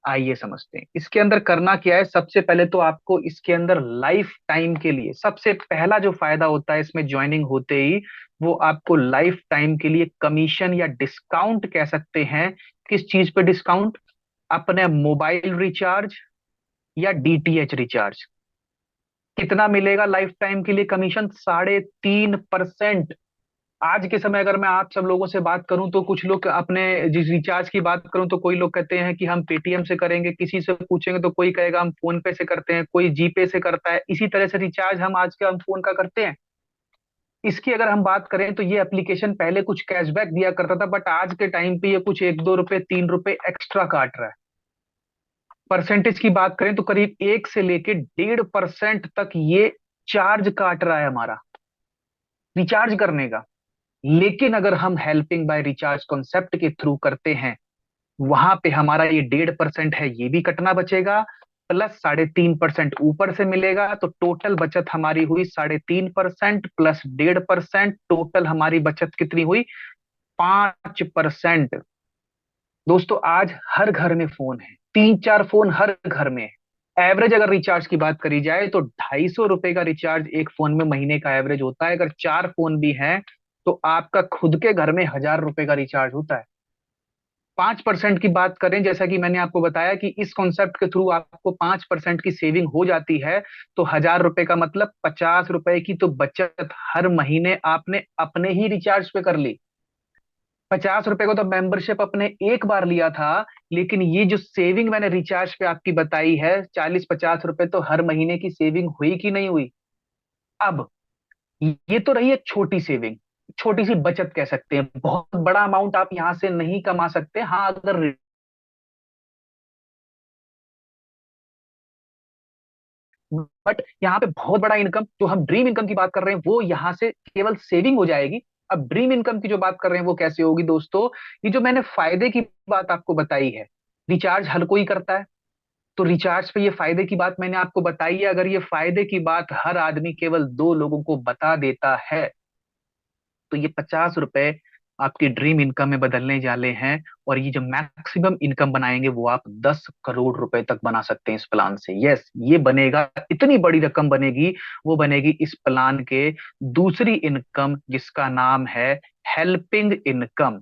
आइए समझते हैं इसके अंदर करना क्या है। सबसे पहले तो आपको इसके अंदर लाइफ टाइम के लिए सबसे पहला जो फायदा होता है इसमें ज्वाइनिंग होते ही, वो आपको लाइफ टाइम के लिए कमीशन या डिस्काउंट कह सकते हैं। किस चीज पे डिस्काउंट? अपने मोबाइल रिचार्ज या डीटीएच रिचार्ज। कितना मिलेगा लाइफ टाइम के लिए कमीशन? 3.5%। आज के समय अगर मैं आप सब लोगों से बात करूं तो कुछ लोग अपने जिस रिचार्ज की बात करूं तो कोई लोग कहते हैं कि हम पेटीएम से करेंगे, किसी से पूछेंगे तो कोई कहेगा हम फोन पे से करते हैं, कोई जीपे से करता है। इसी तरह से रिचार्ज हम फोन का करते हैं। इसकी अगर हम बात करें तो ये एप्लीकेशन पहले कुछ कैशबैक दिया करता था, बट आज के टाइम पे ये कुछ 1-2 रुपए 3 रुपए एक्स्ट्रा काट रहा है। परसेंटेज की बात करें तो करीब 1 से लेके 1.5% तक ये चार्ज काट रहा है हमारा रिचार्ज करने का। लेकिन अगर हम हेल्पिंग बाय रिचार्ज कॉन्सेप्ट के थ्रू करते हैं, वहां पे हमारा ये 1.5% है, ये भी कटना बचेगा, प्लस 3.5% ऊपर से मिलेगा। तो टोटल बचत हमारी हुई 3.5% प्लस 1.5%। टोटल हमारी बचत कितनी हुई? 5%। दोस्तों आज हर घर में फोन है, 3-4 फोन हर घर में है। एवरेज अगर रिचार्ज की बात करी जाए तो 250 रुपए का रिचार्ज एक फोन में महीने का एवरेज होता है। अगर 4 फोन भी हैं तो आपका खुद के घर में 1,000 रुपए का रिचार्ज होता है। 5% की बात करें, जैसा कि मैंने आपको बताया कि इस कॉन्सेप्ट के थ्रू आपको 5% की सेविंग हो जाती है। तो 1,000 रुपए का मतलब 50 रुपए की तो बचत हर महीने आपने अपने ही रिचार्ज पे कर ली। 50 रुपए को तो मेंबरशिप अपने एक बार लिया था, लेकिन ये जो सेविंग मैंने रिचार्ज पे आपकी बताई है 40-50 रुपए, तो हर महीने की सेविंग हुई कि नहीं हुई? अब ये तो रही एक छोटी सेविंग, छोटी सी बचत कह सकते हैं। बहुत बड़ा अमाउंट आप यहां से नहीं कमा सकते। हाँ अगर बट यहाँ पे बहुत बड़ा इनकम, जो हम ड्रीम इनकम की बात कर रहे हैं, वो यहाँ से केवल सेविंग हो जाएगी। अब ड्रीम इनकम की जो बात कर रहे हैं वो कैसे होगी दोस्तों? ये जो मैंने फायदे की बात आपको बताई है, रिचार्ज हर कोई करता है, तो रिचार्ज पे ये फायदे की बात मैंने आपको बताई है। अगर ये फायदे की बात हर आदमी केवल 2 लोगों को बता देता है, तो ये 50 रुपए आपकी ड्रीम इनकम में बदलने जाले हैं। और ये जो मैक्सिमम इनकम बनाएंगे वो आप 10 करोड़ रुपए तक बना सकते हैं इस प्लान से। यस, ये बनेगा, इतनी बड़ी रकम बनेगी। वो बनेगी इस प्लान के दूसरी इनकम, जिसका नाम है हेल्पिंग इनकम।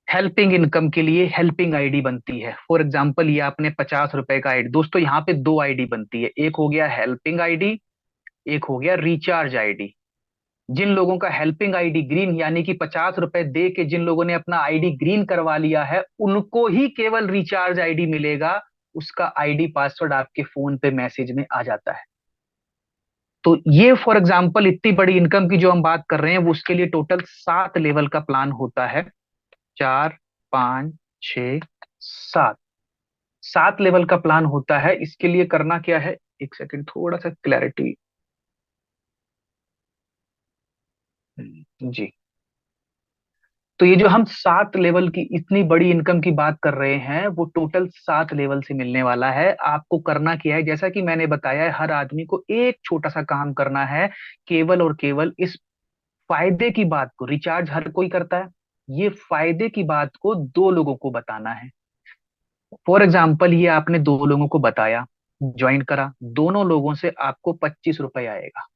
हेल्पिंग इनकम के लिए हेल्पिंग आईडी बनती है। फॉर एग्जाम्पल, ये आपने 50 रुपए का आईडी, दोस्तों यहाँ पे दो आईडी बनती है, एक हो गया हेल्पिंग आईडी, एक हो गया रिचार्ज आईडी। जिन लोगों का हेल्पिंग आईडी ग्रीन, यानी कि 50 रुपए दे के जिन लोगों ने अपना आईडी ग्रीन करवा लिया है, उनको ही केवल रिचार्ज आईडी मिलेगा। उसका आईडी पासवर्ड आपके फोन पे मैसेज में आ जाता है। तो ये फॉर एग्जाम्पल इतनी बड़ी इनकम की जो हम बात कर रहे हैं, वो उसके लिए टोटल 7 लेवल का प्लान होता है। 4, 5, 6, 7, 7 लेवल का प्लान होता है। इसके लिए करना क्या है, एक सेकंड, थोड़ा सा क्लैरिटी। जी। तो ये जो हम 7 लेवल की इतनी बड़ी इनकम की बात कर रहे हैं, वो टोटल 7 लेवल से मिलने वाला है। आपको करना क्या है, जैसा कि मैंने बताया है, हर आदमी को एक छोटा सा काम करना है, केवल और केवल इस फायदे की बात को, रिचार्ज हर कोई करता है, ये फायदे की बात को 2 लोगों को बताना है। फॉर एग्जाम्पल, ये आपने 2 लोगों को बताया, ज्वाइन करा, दोनों लोगों से आपको 25 रुपए आएगा।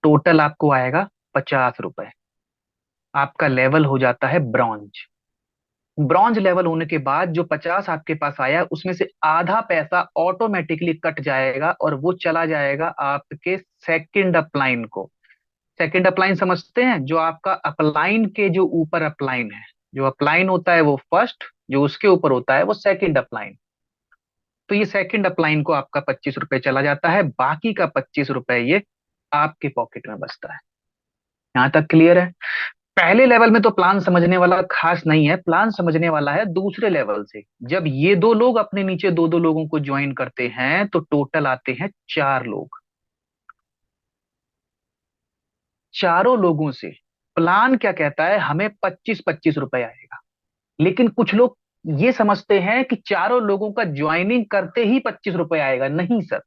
टोटल आपको आएगा 50 रुपए। आपका लेवल हो जाता है ब्रॉन्ज। ब्रॉन्ज लेवल होने के बाद जो 50 आपके पास आया, उसमें से आधा पैसा ऑटोमेटिकली कट जाएगा और वो चला जाएगा आपके सेकंड अपलाइन को। सेकंड अपलाइन समझते हैं? जो आपका अपलाइन के जो ऊपर अपलाइन है, जो अपलाइन होता है वो फर्स्ट, जो उसके ऊपर होता है वो सेकंड अपलाइन। तो ये सेकंड अपलाइन को आपका 25 रुपए चला जाता है, बाकी का 25 रुपए ये आपके पॉकेट में बचता है। यहाँ तक क्लियर है? पहले लेवल में तो प्लान समझने वाला खास नहीं है, प्लान समझने वाला है दूसरे लेवल से। जब ये 2 लोग अपने नीचे 2-2 लोगों को ज्वाइन करते हैं तो टोटल आते हैं 4 लोग। चारों लोगों से प्लान क्या कहता है, हमें 25-25 रुपए आएगा। लेकिन कुछ लोग ये समझते हैं कि चारों लोगों का ज्वाइनिंग करते ही 25 रुपए आएगा। नहीं सर,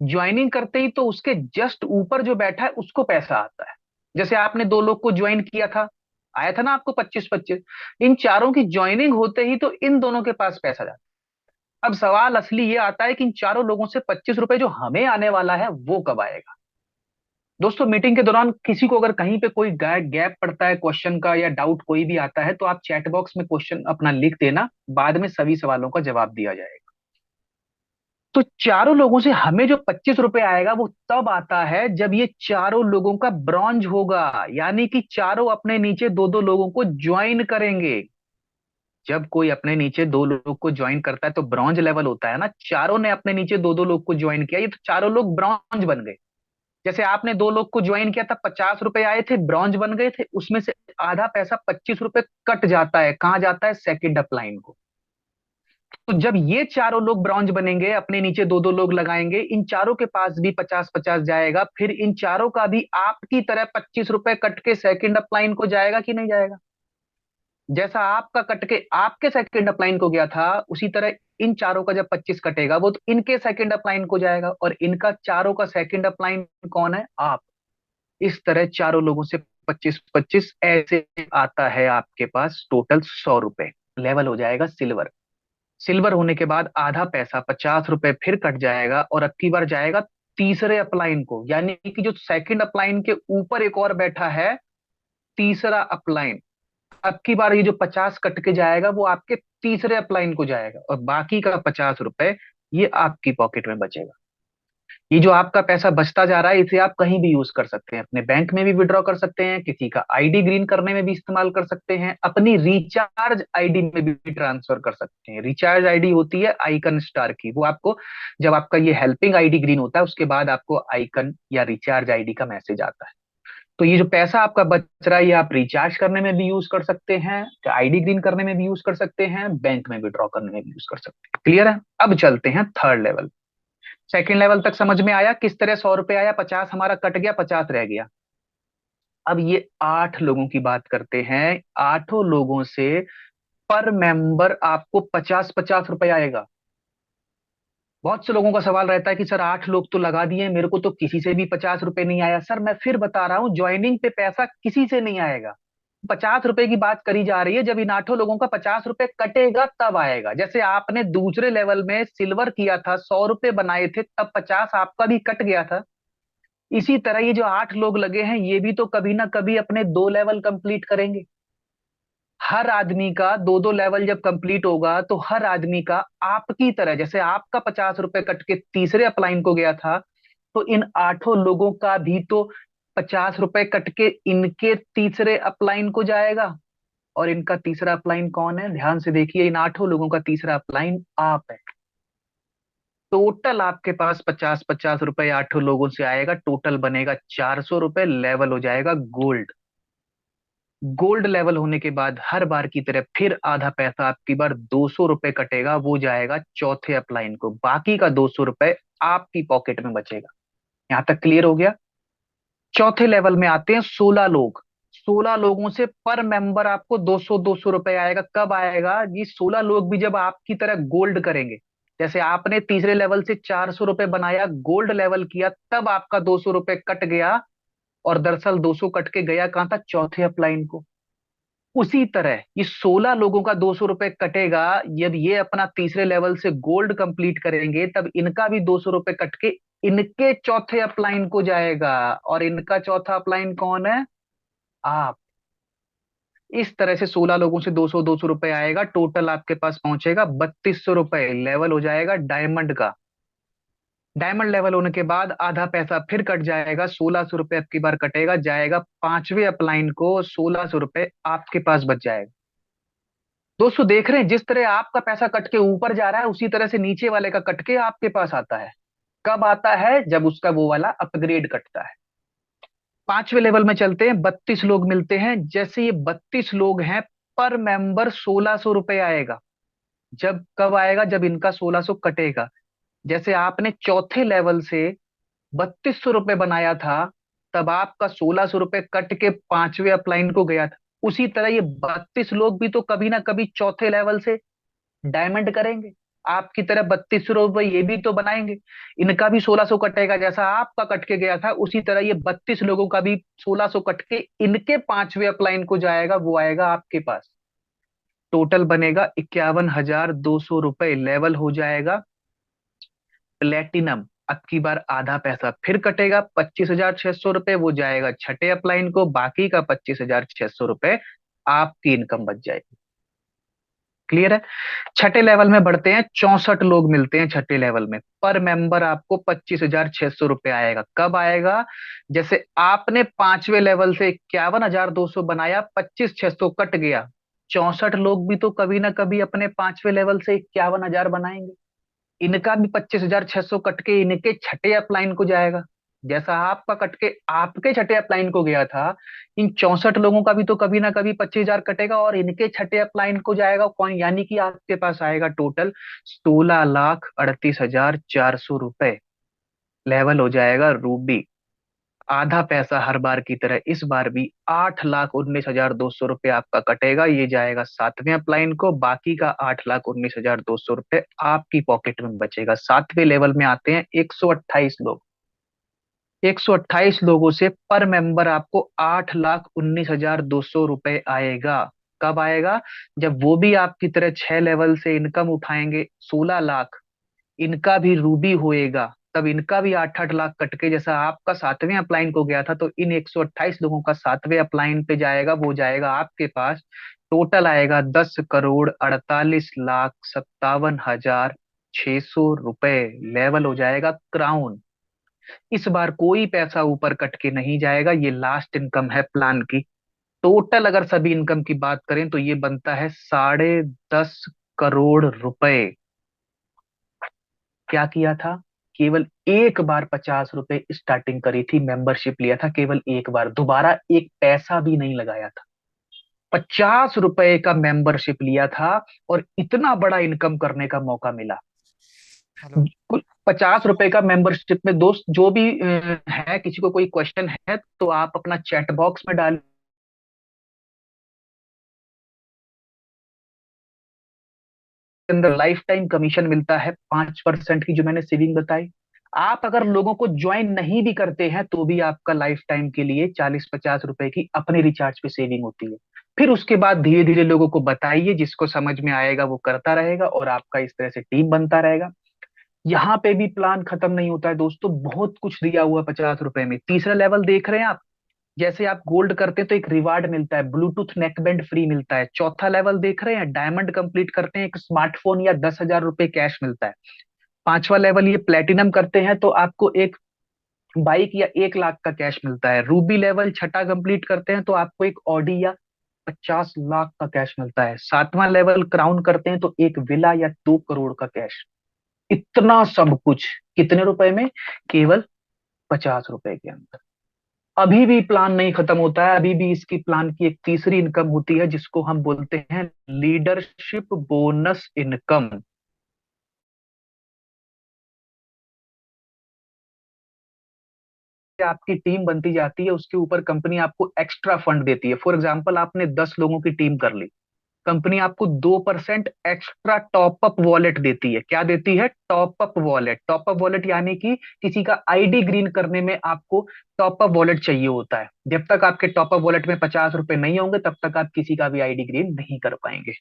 ज्वाइनिंग करते ही तो उसके जस्ट ऊपर जो बैठा है उसको पैसा आता है। जैसे आपने 2 लोग को ज्वाइन किया था, आया था ना आपको 25-25। इन चारों की ज्वाइनिंग होते ही तो इन दोनों के पास पैसा जाता है। अब सवाल असली ये आता है कि इन चारों लोगों से 25 रुपए जो हमें आने वाला है वो कब आएगा। दोस्तों मीटिंग के दौरान किसी को अगर कहीं पे कोई गैप पड़ता है क्वेश्चन का या डाउट कोई भी आता है तो आप चैट बॉक्स में क्वेश्चन अपना लिख देना, बाद में सभी सवालों का जवाब दिया जाएगा। तो चारों लोगों से हमें जो 25 रुपए आएगा वो तब आता है जब ये चारों लोगों का ब्रॉन्ज होगा, यानी कि चारों अपने नीचे दो दो लोगों को ज्वाइन करेंगे। जब कोई अपने नीचे दो लोग को ज्वाइन करता है तो ब्रॉन्ज लेवल होता है ना, चारों ने अपने नीचे दो दो लोग को ज्वाइन किया, ये तो चारों लोग ब्रॉन्ज बन गए। जैसे आपने दो लोग को ज्वाइन किया था, 50 रुपए आए थे, ब्रॉन्ज बन गए थे, उसमें से आधा पैसा 25 रुपए कट जाता है, कहाँ जाता है, सेकंड अपलाइन को। तो जब ये चारों लोग ब्रॉन्ज बनेंगे, अपने नीचे दो दो लोग लगाएंगे, इन चारों के पास भी 50-50 जाएगा, फिर इन चारों का भी आपकी तरह 25 रुपए कट के सेकंड अपलाइन को जाएगा कि नहीं जाएगा। जैसा आपका कट के आपके सेकंड अपलाइन को गया था, उसी तरह इन चारों का जब 25 कटेगा वो तो इनके सेकंड अपलाइन को जाएगा, और इनका चारों का सेकंड अपलाइन कौन है, आप। इस तरह चारों लोगों से 25-25 ऐसे आता है आपके पास टोटल 100 रुपए। लेवल हो जाएगा सिल्वर। सिल्वर होने के बाद आधा पैसा 50 रुपए फिर कट जाएगा, और अब की बार जाएगा तीसरे अपलाइन को, यानी कि जो सेकंड अपलाइन के ऊपर एक और बैठा है, तीसरा अपलाइन। अब की बार ये जो 50 कट के जाएगा वो आपके तीसरे अपलाइन को जाएगा, और बाकी का 50 रुपए ये आपकी पॉकेट में बचेगा। ये जो आपका पैसा बचता जा रहा है इसे आप कहीं भी यूज कर सकते हैं, अपने बैंक में भी विड्रॉ कर सकते हैं, किसी का आईडी ग्रीन करने में भी इस्तेमाल कर सकते हैं, अपनी रिचार्ज आईडी में भी ट्रांसफर कर सकते हैं। रिचार्ज आईडी होती है आइकन स्टार की, वो आपको जब आपका ये हेल्पिंग आईडी ग्रीन होता है उसके बाद आपको आइकन या रिचार्ज आईडी का मैसेज आता है। तो ये जो पैसा आपका बच रहा है ये आप रिचार्ज करने में भी यूज कर सकते हैं, आईडी ग्रीन करने में भी यूज कर सकते हैं, बैंक में विड्रॉ करने में भी यूज कर सकते हैं। क्लियर है। अब चलते हैं थर्ड लेवल। सेकंड लेवल तक समझ में आया किस तरह 100 रुपए आया, 50 हमारा कट गया, 50 रह गया। अब ये 8 लोगों की बात करते हैं। आठों लोगों से पर मेंबर आपको 50-50 रुपए आएगा। बहुत से लोगों का सवाल रहता है कि सर 8 लोग तो लगा दिए, मेरे को तो किसी से भी 50 रुपए नहीं आया। सर मैं फिर बता रहा हूं, ज्वाइनिंग पे पैसा किसी से नहीं आएगा। 50 रुपए की बात करी जा रही है, जब इन 8 लोगों का 50 रुपए कटेगा तब आएगा। जैसे आपने दूसरे लेवल में सिल्वर किया था, 100 रुपए बनाए थे, तब 50 आपका भी कट गया था। इसी तरह ये जो 8 लोग लगे हैं ये भी तो कभी ना कभी अपने 2 लेवल कंप्लीट करेंगे। हर आदमी का दो दो लेवल जब कंप्लीट होगा तो हर आदमी का आपकी तरह, जैसे आपका 50 रुपए कट के तीसरे अपलाइन को गया था, तो इन 8 लोगों का भी तो 50 रुपए कट के इनके तीसरे अपलाइन को जाएगा। और इनका तीसरा अपलाइन कौन है, ध्यान से देखिए, इन 8 लोगों का तीसरा अपलाइन आप है। टोटल आपके पास 50-50 रुपए 8 लोगों से आएगा, टोटल बनेगा 400 रुपए, लेवल हो जाएगा गोल्ड। गोल्ड लेवल होने के बाद हर बार की तरह फिर आधा पैसा आपकी बार 200 रुपए कटेगा, वो जाएगा चौथे अपलाइन को, बाकी का 200 रुपए आपकी पॉकेट में बचेगा। यहां तक क्लियर हो गया। चौथे लेवल में आते हैं 16 लोग। 16 लोगों से पर मेंबर आपको 200-200 रुपए आएगा। कब आएगा, ये 16 लोग भी जब आपकी तरह गोल्ड करेंगे। जैसे आपने तीसरे लेवल से 400 रुपए बनाया, गोल्ड लेवल किया, तब आपका 200 रुपए कट गया, और दरअसल 200 कट के गया कहाँ था, चौथे अपलाइन को। उसी तरह ये 16 लोगों का 200 रुपए कटेगा, जब ये अपना तीसरे लेवल से गोल्ड कंप्लीट करेंगे तब इनका भी 200 रुपए कट के इनके चौथे अपलाइन को जाएगा, और इनका चौथा अपलाइन कौन है, आप। इस तरह से 16 लोगों से 200-200 रुपए आएगा, टोटल आपके पास पहुंचेगा 3200 रुपए, लेवल हो जाएगा डायमंड का। डायमंड लेवल होने के बाद आधा पैसा फिर कट जाएगा, 1600 रुपए अब की बार कटेगा, जाएगा पांचवे अपलाइन को, 1600 रुपए आपके पास बच जाएगा। दोस्तों देख रहे हैं, जिस तरह आपका पैसा कट के ऊपर जा रहा है उसी तरह से नीचे वाले का कट के आपके पास आता है। कब आता है, जब उसका वो वाला अपग्रेड कटता है। पांचवे लेवल में चलते हैं, 32 लोग मिलते हैं। जैसे ये 32 लोग हैं, पर मेंबर 1600 रुपए आएगा। जब कब आएगा, जब इनका 1600 कटेगा। जैसे आपने चौथे लेवल से 3200 रुपए बनाया था, तब आपका 1600 रुपए कट के पांचवे अपलाइन को गया था। उसी तरह ये 32 लोग भी तो कभी ना कभी चौथे लेवल से डायमंड करेंगे। आपकी तरह 32 रुपए ये भी तो बनाएंगे। इनका भी 1600 कटेगा, जैसा आपका कट के गया था उसी तरह ये 32 लोगों का भी 1600 कट के इनके पांचवे अपलाइन को जाएगा, वो आएगा आपके पास। टोटल बनेगा 51,200 रुपए, लेवल हो जाएगा प्लेटिनम। अब की बार आधा पैसा फिर कटेगा, 25,600 रुपए, वो जाएगा छठे अपलाइन को, बाकी का 25,600 रुपए आपकी इनकम बच जाएगी। क्लियर है? छठे लेवल में बढ़ते हैं, 64 लोग मिलते हैं छठे लेवल में, पर मेंबर आपको 25,600 रुपये आएगा। कब आएगा? जैसे आपने पांचवे लेवल से 51,200 बनाया, 25,600 कट गया, 64 लोग भी तो कभी ना कभी अपने पांचवे लेवल से 51,000 बनाएंगे, इनका भी 25,600 कट के इनके छठे अपलाइन को जाएगा। जैसा आपका कट के आपके छठे अपलाइन को गया था, इन 64 लोगों का भी तो कभी ना कभी 25,000 कटेगा और इनके छठे अपलाइन को जाएगा कौन, यानी कि आपके पास आएगा टोटल 16,38,400 रुपए। लेवल हो जाएगा रूबी। आधा पैसा हर बार की तरह इस बार भी 8,19,200 रुपये आपका कटेगा, ये जाएगा सातवें अपलाइन को, बाकी का 8,19,200 रुपये आपकी पॉकेट में बचेगा। सातवें लेवल में आते हैं 128 लोग। 128 लोगों से पर मेंबर आपको 8,19,200 रुपये आएगा। कब आएगा? जब वो भी आपकी तरह 6 लेवल से इनकम उठाएंगे, 16 लाख, इनका भी रूबी होएगा, तब इनका भी 8-8 लाख कट के जैसा आपका सातवें अपलाइन को गया था, तो इन 128 लोगों का सातवें अपलाइन पे जाएगा, वो जाएगा आपके पास। टोटल आएगा 10,48,57,600 रुपए। लेवल हो जाएगा क्राउन। इस बार कोई पैसा ऊपर कट के नहीं जाएगा, ये लास्ट इनकम है प्लान की। टोटल अगर सभी इनकम की बात करें तो ये बनता है 10.5 करोड़ रुपए। क्या किया था? केवल एक बार 50 रुपए स्टार्टिंग करी थी, मेंबरशिप लिया था केवल एक बार, दोबारा एक पैसा भी नहीं लगाया था। 50 रुपए का मेंबरशिप लिया था और इतना बड़ा इनकम करने का मौका मिला। हेलो। कुल 50 रुपए का मेंबरशिप में दोस्त जो भी है, किसी को कोई क्वेश्चन है तो आप अपना चैट बॉक्स में डाल, के अंदर लाइफ टाइम कमीशन मिलता है 5% की, जो मैंने सेविंग बताई। आप अगर लोगों को ज्वाइन नहीं भी करते हैं तो भी आपका लाइफ टाइम के लिए 40-50 रुपए की अपने रिचार्ज पे सेविंग होती है। फिर उसके बाद धीरे धीरे लोगों को बताइए, जिसको समझ में आएगा वो करता रहेगा और आपका इस तरह से टीम बनता रहेगा। यहाँ पे भी प्लान खत्म नहीं होता है दोस्तों, बहुत कुछ दिया हुआ 50 रुपए में। तीसरा लेवल देख रहे हैं आप? जैसे आप गोल्ड करते हैं तो एक रिवार्ड मिलता है, ब्लूटूथ नेकबैंड फ्री मिलता है। चौथा लेवल देख रहे हैं, डायमंड कंप्लीट करते हैं एक स्मार्टफोन या 10,000 रुपए कैश मिलता है। पांचवा लेवल ये प्लेटिनम करते हैं तो आपको एक बाइक या 1 लाख का कैश मिलता है। रूबी लेवल छठा कंप्लीट करते हैं तो आपको एक ऑडी या 50 लाख का कैश मिलता है। सातवां लेवल क्राउन करते हैं तो एक विला या 2 करोड़ का कैश। इतना सब कुछ कितने रुपए में? केवल 50 रुपए के अंदर। अभी भी प्लान नहीं खत्म होता है, अभी भी इसकी प्लान की एक तीसरी इनकम होती है जिसको हम बोलते हैं लीडरशिप बोनस इनकम। आपकी टीम बनती जाती है उसके ऊपर कंपनी आपको एक्स्ट्रा फंड देती है। फॉर एग्जांपल आपने 10 लोगों की टीम कर ली, कंपनी आपको 2% एक्स्ट्रा टॉप अप वॉलेट देती है। क्या देती है? Top up wallet. Top up wallet यानी कि किसी का आईडी ग्रीन करने में आपको टॉप अप वॉलेट चाहिए होता है। जब तक आपके टॉप अप वॉलेट में 50 रुपए नहीं होंगे तब तक आप किसी का भी आईडी ग्रीन नहीं कर पाएंगे।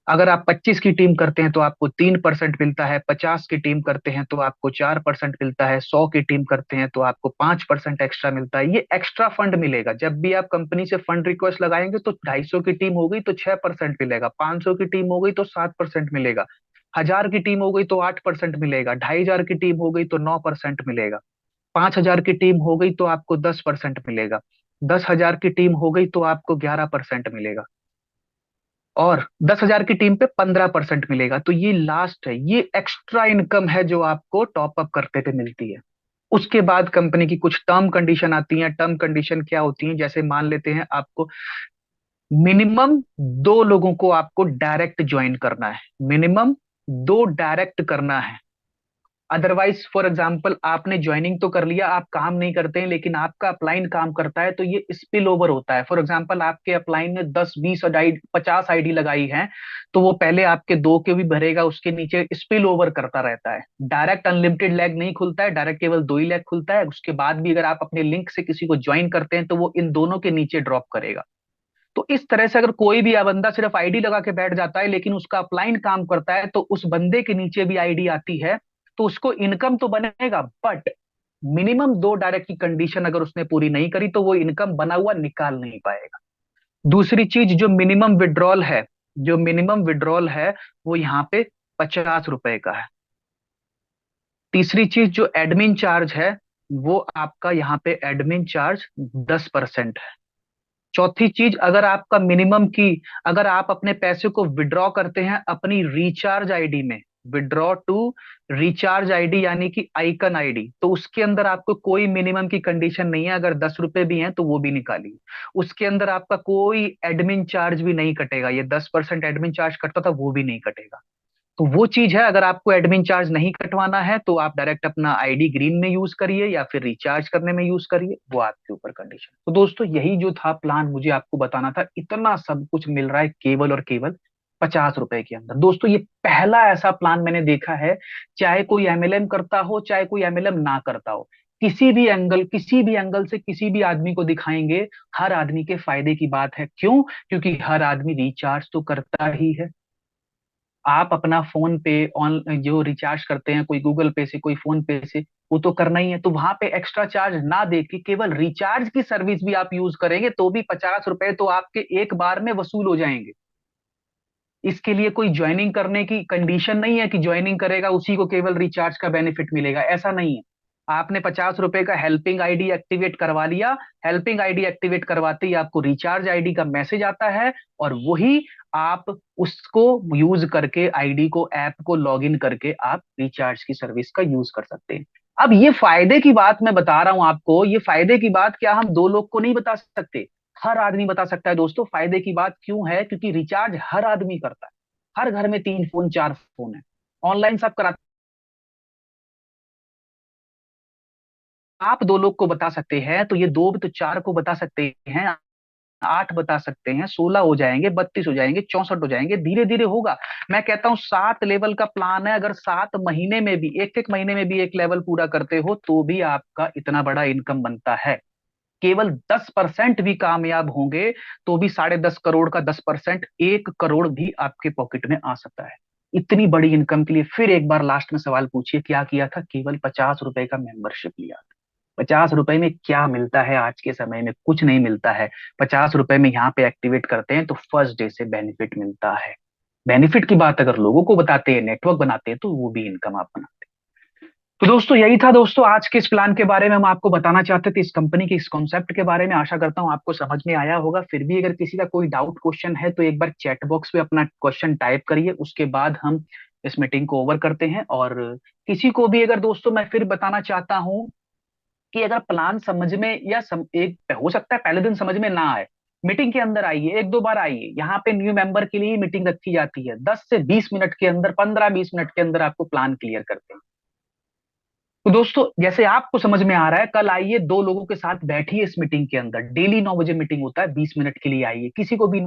अगर आप 25 की टीम करते हैं तो आपको 3% मिलता है, 50 की टीम करते हैं तो आपको 4% मिलता है, 100 की टीम करते हैं तो आपको 5% एक्स्ट्रा मिलता है। ये एक्स्ट्रा फंड मिलेगा जब भी आप कंपनी से फंड रिक्वेस्ट लगाएंगे। तो 250 की टीम हो गई तो 6% मिलेगा, 500 की टीम हो गई तो 7% मिलेगा, 1,000 की टीम हो गई तो 8% मिलेगा, 2,500 की टीम हो गई तो 9% मिलेगा, 5,000 की टीम हो गई तो आपको 10% मिलेगा, 10,000 की टीम हो गई तो आपको 11% मिलेगा, और 10,000 की टीम पे 15% मिलेगा। तो ये लास्ट है, ये एक्स्ट्रा इनकम है जो आपको टॉप अप करते पे मिलती है। उसके बाद कंपनी की कुछ टर्म कंडीशन आती हैं। टर्म कंडीशन क्या होती हैं? जैसे मान लेते हैं आपको मिनिमम 2 लोगों को आपको डायरेक्ट ज्वाइन करना है, मिनिमम 2 डायरेक्ट करना है। अदरवाइज फॉर एग्जाम्पल आपने ज्वाइनिंग तो कर लिया, आप काम नहीं करते हैं, लेकिन आपका अपलाइन काम करता है, तो ये स्पिल ओवर होता है। फॉर एग्जाम्पल आपके अपलाइन ने 10 20 50 आईडी लगाई है, तो वो पहले आपके दो के भी भरेगा, उसके नीचे स्पिल ओवर करता रहता है। डायरेक्ट अनलिमिटेड लैग नहीं खुलता है, डायरेक्ट केवल 2 ही लैग खुलता है। उसके बाद भी अगर आप अपने लिंक से किसी को ज्वाइन करते हैं तो वो इन दोनों के नीचे ड्रॉप करेगा। तो इस तरह से अगर कोई भी बंदा सिर्फ आईडी लगा के बैठ जाता है लेकिन उसका अपलाइन काम करता है, तो उस बंदे के नीचे भी आईडी आती है, तो उसको इनकम तो बनेगा, बट मिनिमम 2 डायरेक्ट की कंडीशन अगर उसने पूरी नहीं करी तो वो इनकम बना हुआ निकाल नहीं पाएगा। दूसरी चीज, जो मिनिमम विड्रॉल है वो यहाँ पे 50 रुपए का है। तीसरी चीज, जो एडमिन चार्ज है वो आपका यहाँ पे एडमिन चार्ज 10% है। चौथी चीज, अगर आप अपने पैसे को विड्रॉ करते हैं अपनी रिचार्ज आईडी में, विड्रॉ टू रिचार्ज आईडी यानी कि आइकन आईडी, तो उसके अंदर आपको कोई मिनिमम की कंडीशन नहीं है। अगर 10 रुपए भी हैं तो वो भी निकालिए। उसके अंदर आपका कोई एडमिन चार्ज भी नहीं कटेगा, ये 10% एडमिन चार्ज कटता था वो भी नहीं कटेगा। तो वो चीज है, अगर आपको एडमिन चार्ज नहीं कटवाना है तो आप डायरेक्ट अपना आईडी ग्रीन में यूज करिए या फिर रिचार्ज करने में यूज करिए, वो आपके ऊपर कंडीशन। तो दोस्तों यही जो था प्लान, मुझे आपको बताना था, इतना सब कुछ मिल रहा है केवल और केवल 50 रुपए के अंदर। दोस्तों ये पहला ऐसा प्लान मैंने देखा है, चाहे कोई एमएलएम करता हो चाहे कोई एमएलएम ना करता हो, किसी भी एंगल से किसी भी आदमी को दिखाएंगे, हर आदमी के फायदे की बात है। क्यों? क्योंकि हर आदमी रिचार्ज तो करता ही है। आप अपना फोन पे ऑन जो रिचार्ज करते हैं, कोई गूगल पे से कोई फोन पे से, वो तो करना ही है। तो वहां पे एक्स्ट्रा चार्ज ना दे के केवल रिचार्ज की सर्विस भी आप यूज करेंगे तो भी 50 रुपए तो आपके एक बार में वसूल हो जाएंगे। इसके लिए कोई ज्वाइनिंग करने की कंडीशन नहीं है कि ज्वाइनिंग करेगा उसी को केवल रिचार्ज का बेनिफिट मिलेगा, ऐसा नहीं है। आपने 50 रुपए का हेल्पिंग आईडी एक्टिवेट करवा लिया, हेल्पिंग आईडी एक्टिवेट करवाते ही आपको रिचार्ज आईडी का मैसेज आता है, और वही आप उसको यूज करके, आईडी को, ऐप को लॉग इन करके आप रिचार्ज की सर्विस का यूज कर सकते हैं। अब ये फायदे की बात मैं बता रहा हूं आपको, ये फायदे की बात क्या हम दो लोग को नहीं बता सकते? हर आदमी बता सकता है दोस्तों। फायदे की बात क्यों है? क्योंकि रिचार्ज हर आदमी करता है। हर घर में 3 फोन 4 फोन है, ऑनलाइन सब कराते। आप दो लोग को बता सकते हैं तो ये दो भी तो चार को बता सकते हैं, 8 बता सकते हैं, 16 हो जाएंगे, 32 हो जाएंगे, 64 हो जाएंगे, धीरे धीरे होगा। मैं कहता हूँ 7 लेवल का प्लान है, अगर 7 महीने में भी, एक एक महीने में भी एक लेवल पूरा करते हो तो भी आपका इतना बड़ा इनकम बनता है। केवल 10% भी कामयाब होंगे तो भी 10.5 करोड़ का 10%, 1 करोड़ भी आपके पॉकेट में आ सकता है। इतनी बड़ी इनकम के लिए फिर एक बार लास्ट में सवाल पूछिए, क्या किया था? केवल 50 रुपए का मेंबरशिप लिया था। 50 रुपए में क्या मिलता है? आज के समय में कुछ नहीं मिलता है। 50 रुपए में यहाँ पे एक्टिवेट करते हैं तो फर्स्ट डे से बेनिफिट मिलता है। बेनिफिट की बात अगर लोगों को बताते हैं, नेटवर्क बनाते हैं, तो वो भी इनकम आप बनाते हैं। तो दोस्तों यही था दोस्तों आज के इस प्लान के बारे में हम आपको बताना चाहते थे, इस कंपनी के इस कॉन्सेप्ट के बारे में। आशा करता हूँ आपको समझ में आया होगा। फिर भी अगर किसी का कोई डाउट क्वेश्चन है तो एक बार चैट बॉक्स में अपना क्वेश्चन टाइप करिए, उसके बाद हम इस मीटिंग को ओवर करते हैं। और किसी को भी अगर दोस्तों मैं फिर बताना चाहता हूँ कि अगर प्लान समझ में एक हो सकता है पहले दिन समझ में ना आए, मीटिंग के अंदर आइए, 1 2 बार आइए। यहाँ पे न्यू मेंबर के लिए मीटिंग रखी जाती है, 10 से 20 मिनट के अंदर, 15 20 मिनट के अंदर आपको प्लान क्लियर करते हैं। तो दोस्तों जैसे आपको समझ में आ रहा है, कल आइए, 2 लोगों के साथ बैठिए इस मीटिंग के अंदर। डेली 9 बजे मीटिंग होता है, 20 मिनट के लिए आइए, किसी को भी